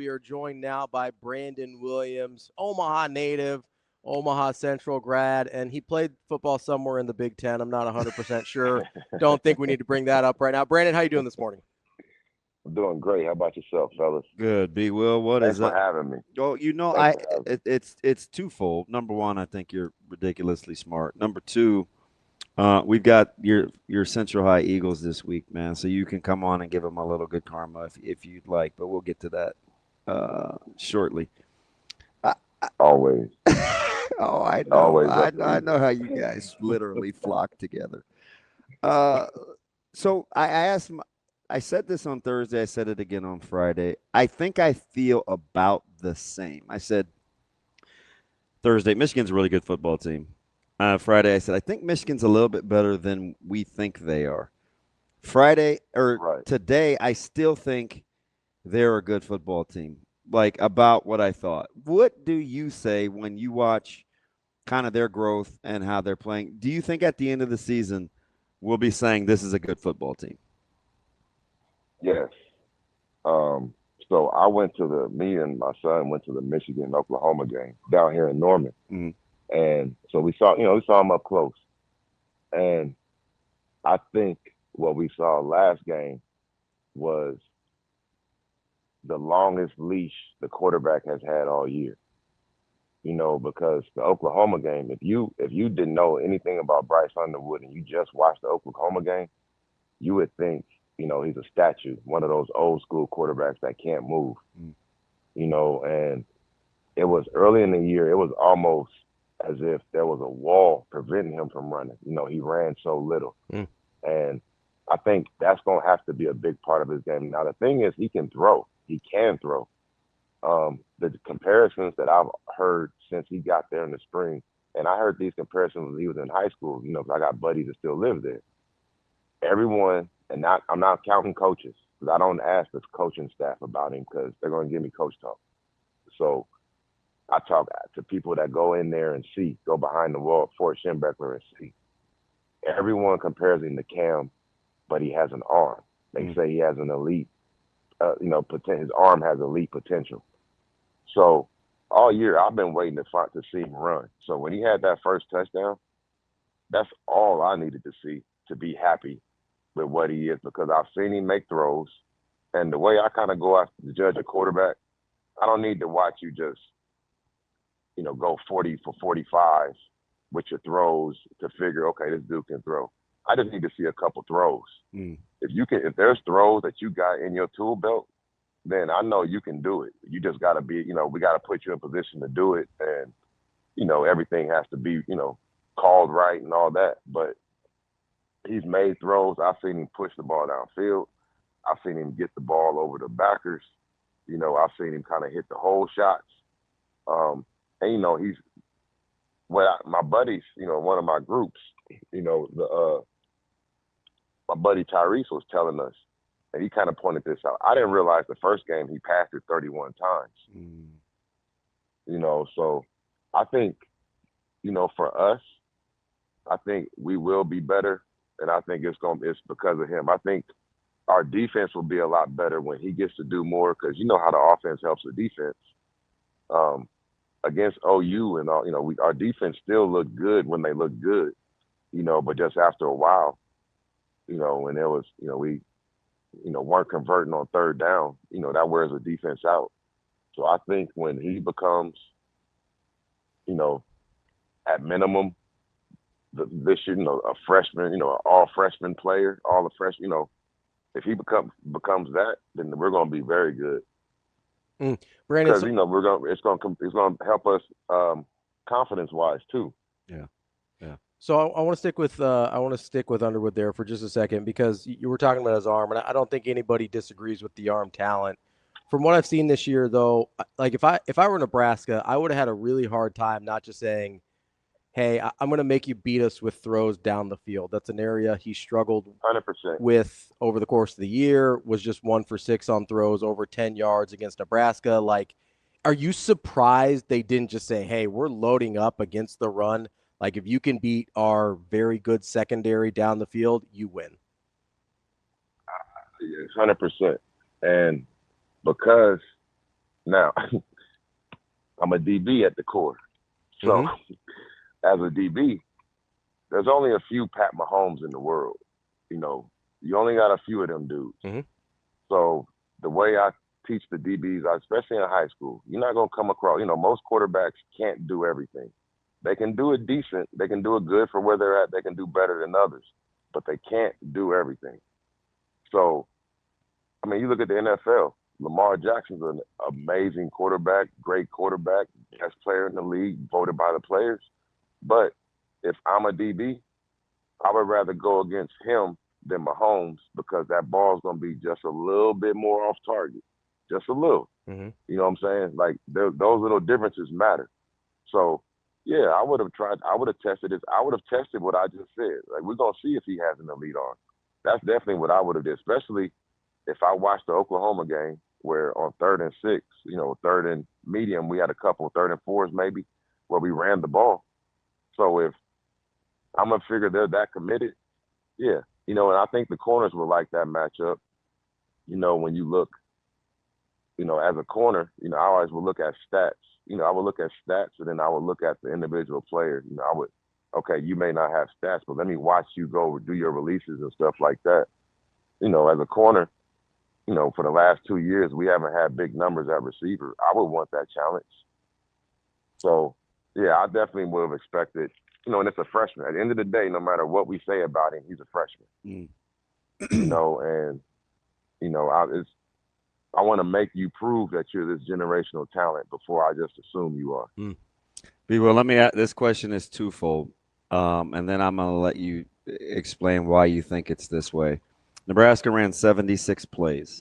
We are joined now by Brandon Williams, Omaha native, Omaha Central grad, and he played football somewhere in the Big Ten. I'm not 100% sure. Don't think we need to bring that up right now. Brandon, how you doing this morning? I'm doing great. How about yourself, fellas? Good, B. Will. What Thanks is for that? having me. Well, Thanks for having me. it's twofold. Number one, I think you're ridiculously smart. Number two, we've got your Central High Eagles this week, man. So you can come on and give them a little good karma if you'd like, but we'll get to that shortly. I, Always, oh, I know, always I up know, for I you. know how you guys literally flock together. Uh, so I asked, I said this on Thursday. I said it again on Friday. I think I feel about the same. I said Thursday, Michigan's a really good football team. Friday, I said I think Michigan's a little bit better than we think they are. Friday or Right. today, I still think they're a good football team. Like about what I thought. What do you say when you watch kind of their growth and how they're playing? Do you think at the end of the season we'll be saying this is a good football team? Yes. Um. So I went to me and my son went to the Michigan Oklahoma game down here in Norman, Mm-hmm. and so we saw them up close, and I think what we saw last game was the longest leash the quarterback has had all year. Because the Oklahoma game, if you didn't know anything about Bryce Underwood and you just watched the Oklahoma game, you would think, he's a statue, one of those old school quarterbacks that can't move, and it was early in the year, it was almost as if there was a wall preventing him from running. He ran so little. Mm. And I think that's going to have to be a big part of his game. Now, the thing is, he can throw. He can throw. The comparisons that I've heard since he got there in the spring, and I heard these comparisons when he was in high school, 'cause I got buddies that still live there. Everyone, and I'm not counting coaches, because I don't ask the coaching staff about him because they're going to give me coach talk. So I talk to people that go in there and go behind the wall, Fort Schembechler and see. Everyone compares him to Cam, but he has an arm. They say he has an elite, his arm has elite potential. So all year I've been waiting to see him run. So when he had that first touchdown, that's all I needed to see to be happy with what he is, because I've seen him make throws. And the way I kind of go out to judge a quarterback, I don't need to watch you just, go 40 for 45 with your throws to figure, okay, this dude can throw. I just need to see a couple throws. Mm. If there's throws that you got in your tool belt, then I know you can do it. You just got to be, we got to put you in position to do it. And, everything has to be, called right and all that. But he's made throws. I've seen him push the ball downfield. I've seen him get the ball over the backers. I've seen him kind of hit the hole shots. And, he's, my buddies, one of my groups, my buddy Tyrese was telling us, and he kind of pointed this out. I didn't realize the first game he passed it 31 times. Mm. So I think, for us, I think we will be better, and I think it's because of him. I think our defense will be a lot better when he gets to do more, because you know how the offense helps the defense. Against OU and all, our defense still looked good when they looked good, but just after a while, when there was, we, weren't converting on third down, that wears the defense out. So I think when he becomes, at minimum, this year, a freshman, an all freshman player, all the freshman, if he becomes that, then we're going to be very good. Brandon, Because it's gonna help us confidence wise too. Yeah. Yeah. so I want to stick with Underwood there for just a second, because you were talking about his arm, and I don't think anybody disagrees with the arm talent. From what I've seen this year, though, like if I were Nebraska, I would have had a really hard time not just saying, "Hey, I'm going to make you beat us with throws down the field." That's an area he struggled 100%. with over the course of the year. Was just 1 for 6 on throws over 10 yards against Nebraska. Like, are you surprised they didn't just say, "Hey, we're loading up against the run. Like, if you can beat our very good secondary down the field, you win." 100%. And because Now, I'm a DB at the core. So, as a DB, there's only a few Pat Mahomes in the world. You know, you only got a few of them dudes. So, the way I teach the DBs, especially in high school, you're not going to come across, most quarterbacks can't do everything. They can do it decent. They can do it good for where they're at. They can do better than others, but they can't do everything. So, I mean, you look at the NFL, Lamar Jackson's an amazing quarterback, great quarterback, best player in the league, voted by the players. But if I'm a DB, I would rather go against him than Mahomes because that ball's going to be just a little bit more off target, just a little. You know what I'm saying? Like, those little differences matter. So, yeah, I would have tested this. I would have tested what I just said. Like, we're going to see if he has an elite arm. That's definitely what I would have did, especially if I watched the Oklahoma game where on 3rd and 6, 3rd and medium, we had a couple 3rd and 4s maybe where we ran the ball. So if I'm going to figure they're that committed, yeah. And I think the corners will like that matchup. When you look, as a corner, I always will look at stats. I would look at stats and then I would look at the individual player. Okay, you may not have stats, but let me watch you go do your releases and stuff like that. As a corner, for the last 2 years, we haven't had big numbers at receiver. I would want that challenge. So, yeah, I definitely would have expected, and it's a freshman. At the end of the day, no matter what we say about him, he's a freshman. I want to make you prove that you're this generational talent before I just assume you are. Well, let me ask, this question is twofold, and then I'm going to let you explain why you think it's this way. Nebraska ran 76 plays.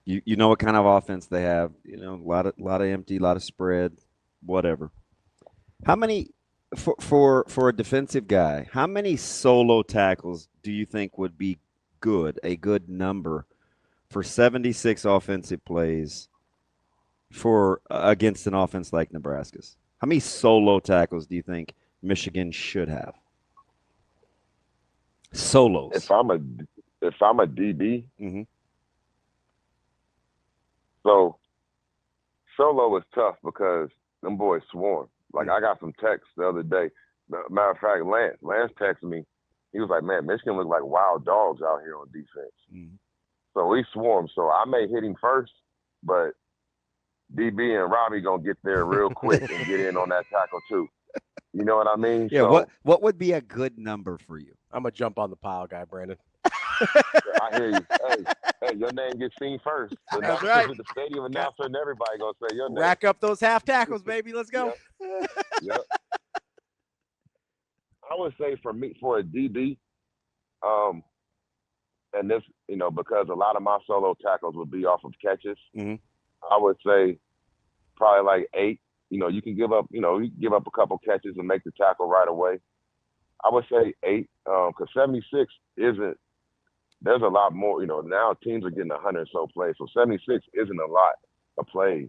You know what kind of offense they have. A lot of empty, a lot of spread, whatever. How many for a defensive guy? How many solo tackles do you think would be a good number for 76 offensive plays for against an offense like Nebraska's? How many solo tackles do you think Michigan should have? Solos. If I'm a DB, so solo is tough because them boys swarm. Like, I got some texts the other day. Matter of fact, Lance texted me. He was like, man, Michigan look like wild dogs out here on defense. So we swarm. So I may hit him first, but DB and Ravi going to get there real quick and get in on that tackle too. You know what I mean? Yeah, so, what would be a good number for you? I'm a jump on the pile guy, Brandon. I hear you. Hey, your name gets seen first. That's right. The stadium announcer and everybody going to say your name. Rack up those half tackles, baby. Let's go. Yep. I would say for a DB, and this, because a lot of my solo tackles would be off of catches, I would say probably like 8. You can give up, a couple catches and make the tackle right away. I would say 8, because 76 isn't. There's a lot more. Now teams are getting 100 or so plays, so 76 isn't a lot of plays.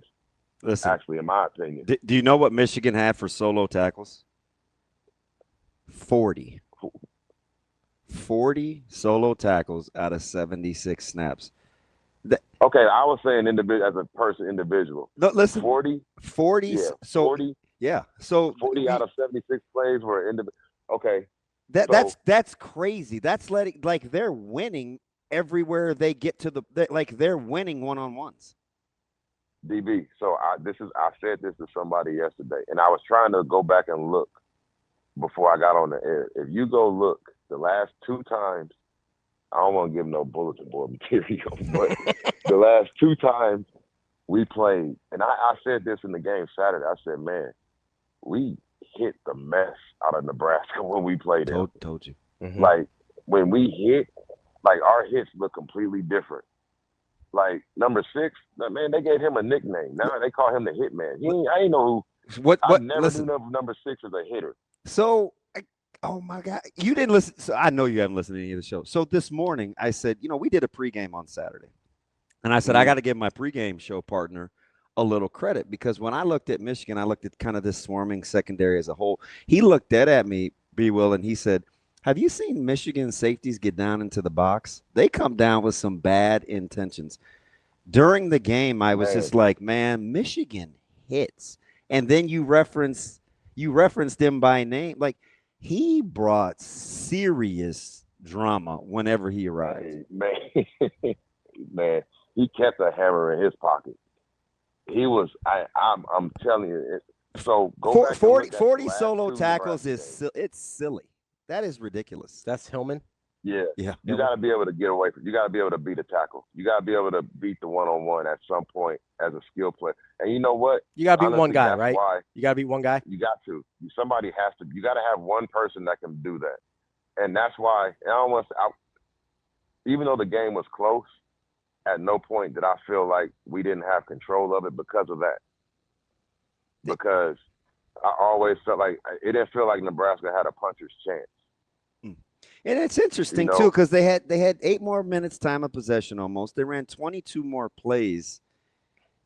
Listen, actually, in my opinion. Do you know what Michigan had for solo tackles? 40. 40 solo tackles out of 76 snaps. Okay, I was saying as a person, individual. No, listen. 40. 40. Yeah, so 40. Yeah. So 40 out of 76 plays were individual. Okay. That's crazy. That's they're winning everywhere they get to they're winning one-on-ones. DB. So I said this to somebody yesterday, and I was trying to go back and look before I got on the air. If you go look the last 2 times, I don't want to give no bulletin board material, but the last 2 times we played, and I said this in the game Saturday. I said, man, we hit the mess out of Nebraska when we played them. Told you. Like, when we hit, like, our hits look completely different. Like, number 6, man, they gave him a nickname. Now they call him the Hitman. I ain't know who. I never knew number 6 as a hitter. So, oh my God, you didn't listen. So I know you haven't listened to any of the show. So this morning I said, we did a pregame on Saturday, and I said I got to give my pregame show partner a little credit because when I looked at Michigan, I looked at kind of this swarming secondary as a whole. He looked at me, B. Will, and he said, have you seen Michigan safeties get down into the box? They come down with some bad intentions. During the game, I was Man, just like, man, Michigan hits. And then you referenced him by name. Like, he brought serious drama whenever he arrived. man, he kept a hammer in his pocket. He was, I'm telling you. So go back and 40, look at the 40 last solo two tackles Nebraska is games. it's silly. That is ridiculous. That's Hillman. Yeah. Yeah. You got to be able to get away from. You got to be able to beat a tackle. You got to be able to beat the one-on-one at some point as a skill player. And you know what? You got to beat Honestly, one guy, that's right? why You got to beat one guy. you got to. Somebody has to. You got to have one person that can do that. And that's why. And even though the game was close, at no point did I feel like we didn't have control of it because of that. Because I always felt like it didn't feel like Nebraska had a puncher's chance. And it's interesting too, because they had 8 more minutes time of possession almost. They ran 22 more plays.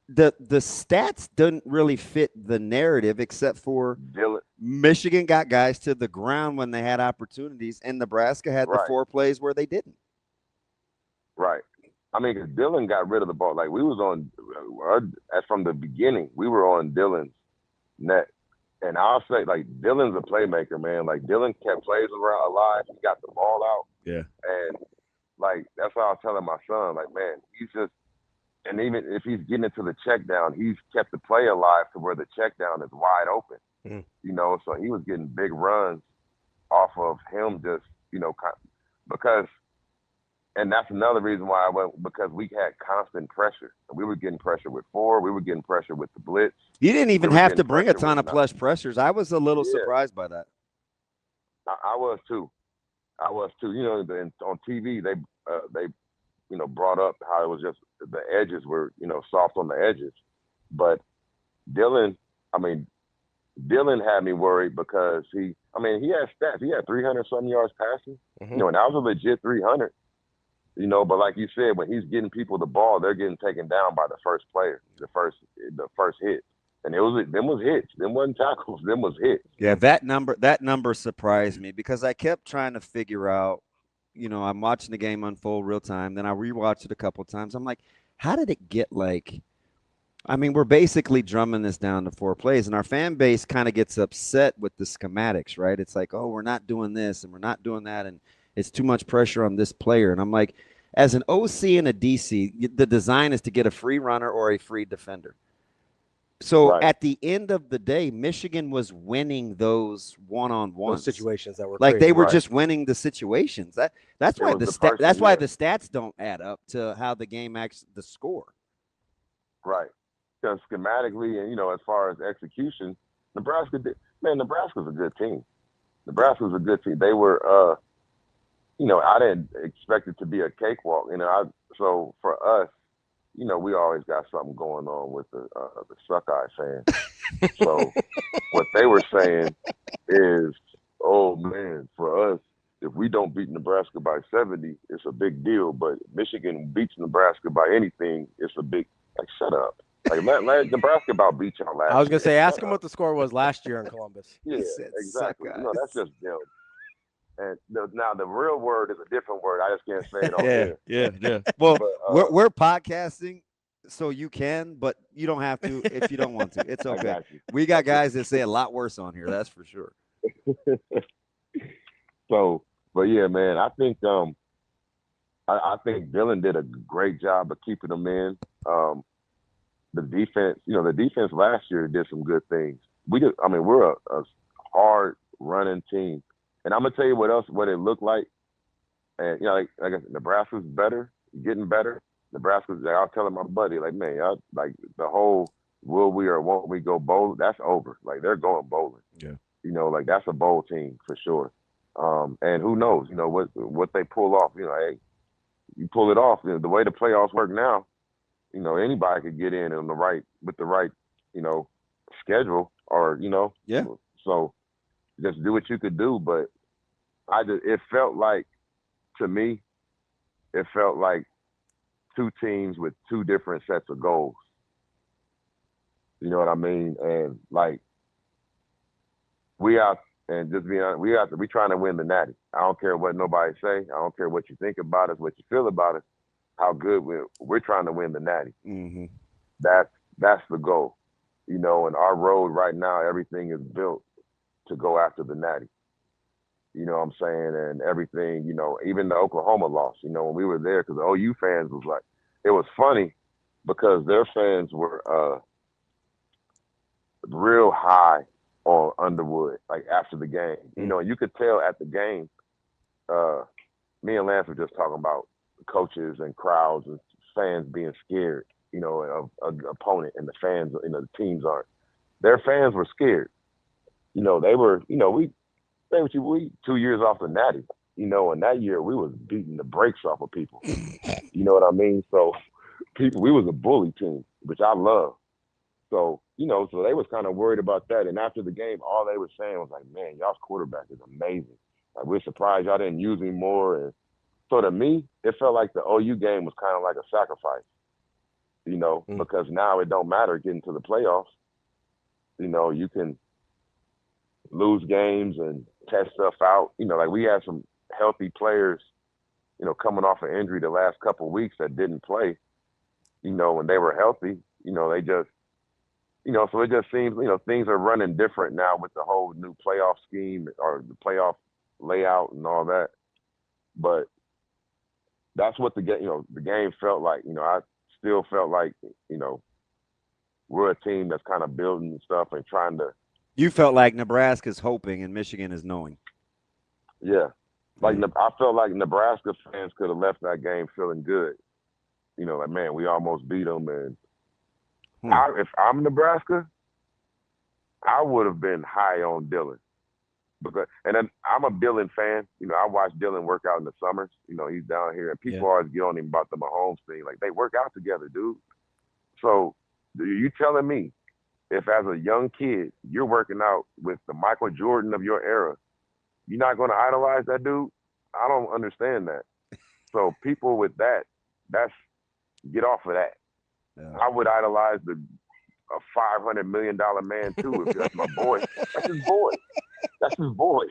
The stats didn't really fit the narrative, except for Dylan. Michigan got guys to the ground when they had opportunities, and Nebraska had the 4 plays where they didn't. Right. I mean, because Dylan got rid of the ball. Like, we was on, from the beginning, we were on Dylan's net. And I'll say, like, Dylan's a playmaker, man. Like, Dylan kept plays around alive. He got the ball out. Yeah. And, like, that's why I was telling my son, like, man, he's just, and even if he's getting into the check down, he's kept the play alive to where the check down is wide open. You know, so he was getting big runs off of him just, you know, because, and that's another reason why I went, because we had constant pressure. We were getting pressure with 4. We were getting pressure with the blitz. You didn't even have to bring a ton of plus pressures. I was a little surprised by that. I was too. You know, on TV, they you know, brought up how it was just the edges were, you know, soft on the edges. But Dylan had me worried because he had stats. He had 300-something yards passing. You know, and that was a legit 300. You know, but like you said, when he's getting people the ball, they're getting taken down by the first player, the first hit. And them was hits. Them wasn't tackles. Them was hits. Yeah, that number surprised me because I kept trying to figure out, you know, I'm watching the game unfold real time. Then I rewatched it a couple of times. I'm like, how did it get like, I mean, we're basically drumming this down to 4 plays, and our fan base kind of gets upset with the schematics, right? It's like, oh, we're not doing this and we're not doing that, and it's too much pressure on this player. And I'm like, as an OC and a DC, the design is to get a free runner or a free defender. So at the end of the day, Michigan was winning those one-on-ones, those situations that were like crazy. They were just winning the situations. That's why the stats don't add up to how the game the score. Right. Because schematically and, you know, as far as execution, Nebraska's a good team. Nebraska's a good team. They were you know, I didn't expect it to be a cakewalk. You know, so for us, you know, we always got something going on with the Suckeye fans. So what they were saying is, oh man, for us, if we don't beat Nebraska by 70, it's a big deal. But Michigan beats Nebraska by anything, it's a big. Like, shut up. Like, Nebraska about beat y'all last year. I was gonna say, ask him what the score was last year in Columbus. Yeah, exactly. No, that's just them. And now the real word is a different word. I just can't say it on here. Yeah. Well, we're podcasting, so you can, but you don't have to if you don't want to. It's okay. We got guys that say a lot worse on here. That's for sure. So, but yeah, man, I think I think Dylan did a great job of keeping them in. The defense, you know, the defense last year did some good things. We're a hard running team. And I'm gonna tell you what it looked like. And you know, like Nebraska's better, getting better. Nebraska's. I was telling my buddy, like, man, like the whole will we or won't we go bowl? That's over. Like, they're going bowling. Yeah. You know, like, that's a bowl team for sure. And who knows? You know what they pull off. You know, hey, you pull it off. You know, the way the playoffs work now, you know, anybody could get in with the right, you know, schedule or, you know. Yeah. So just do what you could do. But it felt like, to me, it felt like 2 teams with 2 different sets of goals. You know what I mean? And like, we trying to win the Natty. I don't care what nobody say. I don't care what you think about us, what you feel about us. how good we're trying to win the Natty. Mm-hmm. That's the goal, and our road right now, everything is built to go after the Natty. You know what I'm saying? And everything, even the Oklahoma loss, when we were there, because the OU fans was like, it was funny because their fans were real high on Underwood, like after the game. You could tell at the game, me and Lance were just talking about coaches and crowds and fans being scared, of an opponent, and the fans, the teams aren't. Their fans were scared. They were, we 2 years off the Natty, and that year we was beating the brakes off of people. You know what I mean? So we was a bully team, which I love. So, so they was kind of worried about that. And after the game, all they were saying was like, man, y'all's quarterback is amazing. Like, we're surprised y'all didn't use him more. And so to me, it felt like the OU game was kind of like a sacrifice, because now it don't matter getting to the playoffs. You can lose games and test stuff out. Like we had some healthy players, coming off an injury the last couple of weeks that didn't play, when they were healthy, they just, so it just seems, things are running different now with the whole new playoff scheme or the playoff layout and all that. But that's what the game felt like. I still felt like, we're a team that's kind of building stuff and trying to. You felt like Nebraska's hoping and Michigan is knowing. Yeah. Like I felt like Nebraska fans could have left that game feeling good. Like, man, we almost beat them. And if I'm Nebraska, I would have been high on Dylan. And then I'm a Dylan fan. I watch Dylan work out in the summers. He's down here, and people always get on him about the Mahomes thing. Like, they work out together, dude. So you telling me if as a young kid you're working out with the Michael Jordan of your era, you're not going to idolize that dude? I don't understand that. So people with that's get off of that. Yeah. I would idolize a $500 million man too if that's my boy. That's his boy. That's his boy.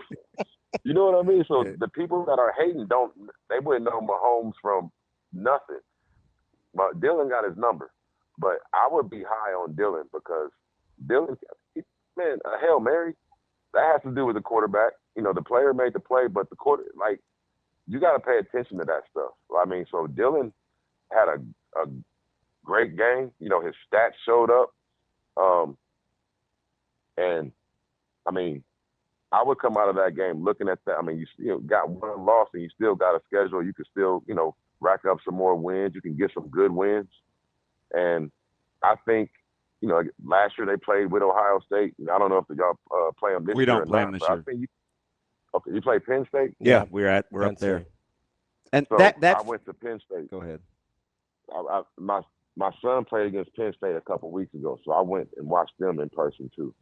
You know what I mean? So the people that are hating they wouldn't know Mahomes from nothing. But Dylan got his number. But I would be high on Dylan because Dylan, man, a Hail Mary, that has to do with the quarterback. The player made the play, but you got to pay attention to that stuff. I mean, so Dylan had a great game. His stats showed up. And, I mean, I would come out of that game looking at that. I mean, you still got one loss and you still got a schedule. You can still, rack up some more wins. You can get some good wins. And I think, last year they played with Ohio State. I don't know if y'all play them this year. We don't play them this year. Okay, you play Penn State? Yeah, we're up there. And so I went to Penn State. Go ahead. My son played against Penn State a couple weeks ago, so I went and watched them in person too.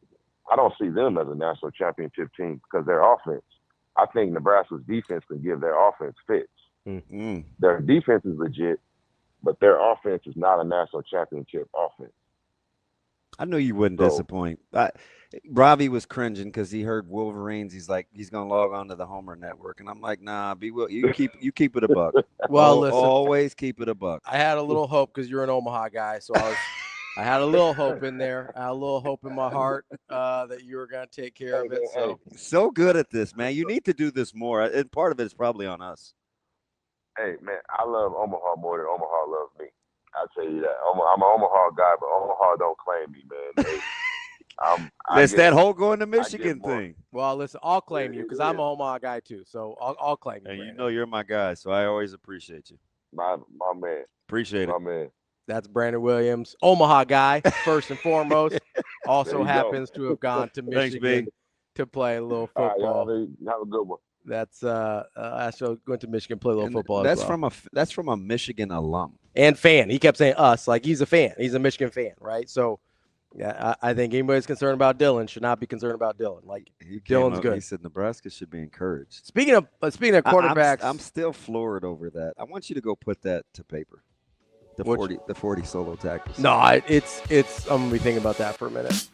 I don't see them as a national championship team because their offense. I think Nebraska's defense can give their offense fits. Mm-hmm. Their defense is legit, but their offense is not a national championship offense. I knew you wouldn't disappoint. Ravi was cringing because he heard Wolverines. He's like, he's gonna log on to the Homer Network, and I'm like, nah, you keep it a buck. Well, listen, always keep it a buck. I had a little hope because you're an Omaha guy, so I had a little hope in there. I had a little hope in my heart that you were gonna take care of it. So good at this, man. You need to do this more, and part of it is probably on us. Hey, man, I love Omaha more than Omaha loves me. I'll tell you that. I'm an Omaha guy, but Omaha don't claim me, man. It's that whole going to Michigan thing. Well, listen, I'll claim you because I'm an Omaha guy too, so I'll claim you. And you're my guy, so I always appreciate you. My man. Appreciate it. My man. That's Brandon Williams, Omaha guy, first and foremost. Also happens to have gone to Michigan to play a little football. Right, have a good one. That's actually went to Michigan, play a little football. That's from a Michigan alum and fan. He kept saying us, like he's a fan. He's a Michigan fan, right? So, yeah, I think anybody's concerned about Dylan should not be concerned about Dylan. Like Dylan's good. He said Nebraska should be encouraged. Speaking of quarterbacks, I'm still floored over that. I want you to go put that to paper. The 40 solo tackles. No, it's I'm gonna be thinking about that for a minute.